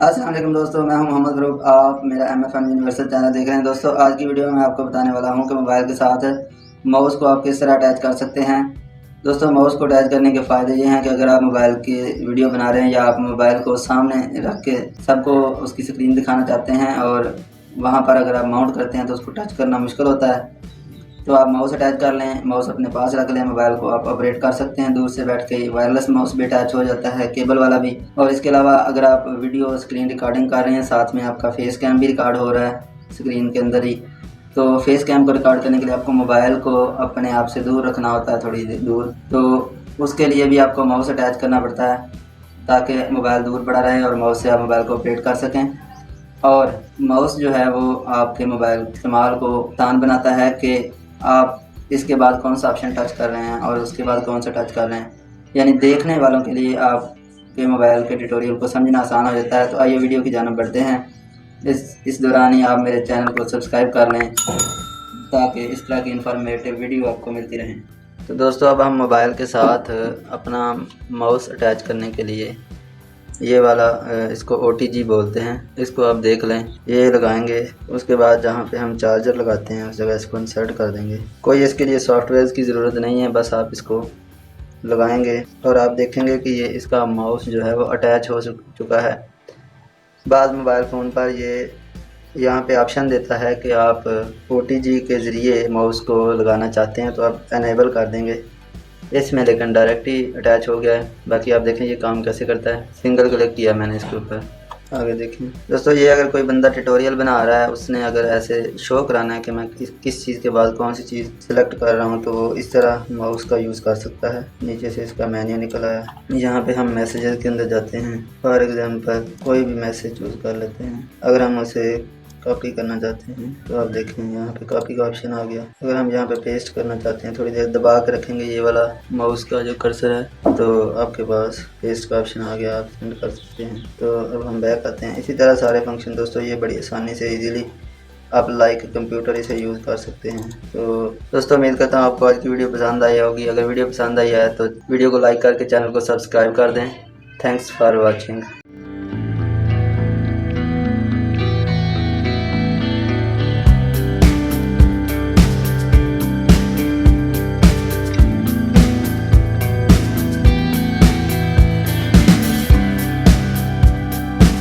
अस्सलाम वालेकुम दोस्तों, मैं हूं मोहम्मद फ़ारूक। आप मेरा MFM यूनिवर्सल चैनल देख रहे हैं। दोस्तों, आज की वीडियो में आपको बताने वाला हूं कि मोबाइल के साथ माउस को आप किस तरह अटैच कर सकते हैं। दोस्तों, माउस को अटैच करने के फ़ायदे ये हैं कि अगर आप मोबाइल की वीडियो बना रहे हैं या आप मोबाइल को सामने रख के सबको उसकी स्क्रीन दिखाना चाहते हैं और वहाँ पर अगर आप माउंट करते हैं तो उसको टच करना मुश्किल होता है, तो आप माउस अटैच कर लें, माउस अपने पास रख लें, मोबाइल को आप ऑपरेट कर सकते हैं दूर से बैठ के। वायरलेस माउस भी अटैच हो जाता है, केबल वाला भी। और इसके अलावा अगर आप वीडियो स्क्रीन रिकॉर्डिंग कर रहे हैं, साथ में आपका फेस कैम भी रिकॉर्ड हो रहा है स्क्रीन के अंदर ही, तो फेस कैम को रिकॉर्ड करने के लिए आपको मोबाइल को अपने आप से दूर रखना होता है, थोड़ी दूर। तो उसके लिए भी आपको माउस अटैच करना पड़ता है ताकि मोबाइल दूर पड़ा रहे और माउस से आप मोबाइल को ऑपरेट कर सकें। और माउस जो है वो आपके मोबाइल इस्तेमाल को आसान बनाता है कि आप इसके बाद कौन सा ऑप्शन टच कर रहे हैं और उसके बाद कौन सा टच कर रहे हैं, यानी देखने वालों के लिए आपके मोबाइल के ट्यूटोरियल को समझना आसान हो जाता है। तो आइए वीडियो की जानिब बढ़ते हैं। इस दौरान ही आप मेरे चैनल को सब्सक्राइब कर लें ताकि इस तरह की इंफॉर्मेटिव वीडियो आपको मिलती रहें। तो दोस्तों, अब हम मोबाइल के साथ अपना माउस अटैच करने के लिए ये वाला इसको OTG बोलते हैं, इसको आप देख लें, ये लगाएंगे। उसके बाद जहाँ पे हम चार्जर लगाते हैं उस जगह इसको इंसर्ट कर देंगे। कोई इसके लिए सॉफ्टवेयर की ज़रूरत नहीं है, बस आप इसको लगाएंगे और आप देखेंगे कि ये इसका माउस जो है वो अटैच हो चुका है। बाद मोबाइल फ़ोन पर ये यहाँ पे ऑप्शन देता है कि आप OTG के ज़रिए माउस को लगाना चाहते हैं तो आप एनेबल कर देंगे इसमें, लेकिन डायरेक्ट ही अटैच हो गया है। बाकी आप देखें ये काम कैसे करता है। सिंगल क्लिक किया मैंने इसके ऊपर, आगे देखें। दोस्तों, ये अगर कोई बंदा ट्यूटोरियल बना रहा है, उसने अगर ऐसे शो कराना है कि मैं किस चीज़ के बाद कौन सी चीज़ सेलेक्ट कर रहा हूँ, तो वो इस तरह माउस का यूज़ कर सकता है। नीचे से इसका मेन्यू निकल आया, यहाँ पे हम मैसेजेस के अंदर जाते हैं। फॉर एग्जांपल कोई भी मैसेज चूज़ कर लेते हैं। अगर हम उसे कॉपी करना चाहते हैं तो आप देखें यहाँ पे कॉपी का ऑप्शन आ गया। अगर हम यहाँ पे पेस्ट करना चाहते हैं, थोड़ी देर दबा के रखेंगे ये वाला माउस का जो कर्सर है, तो आपके पास पेस्ट का ऑप्शन आ गया, आप सेंड कर सकते हैं। तो अब हम बैक आते हैं। इसी तरह सारे फंक्शन दोस्तों ये बड़ी आसानी से इजीली आप लाइक कंप्यूटर इसे यूज़ कर सकते हैं। तो दोस्तों, उम्मीद करता हूँ आपको आज की वीडियो पसंद आई होगी। अगर वीडियो पसंद आई है तो वीडियो को लाइक करके चैनल को सब्सक्राइब कर दें। Thanks for watching.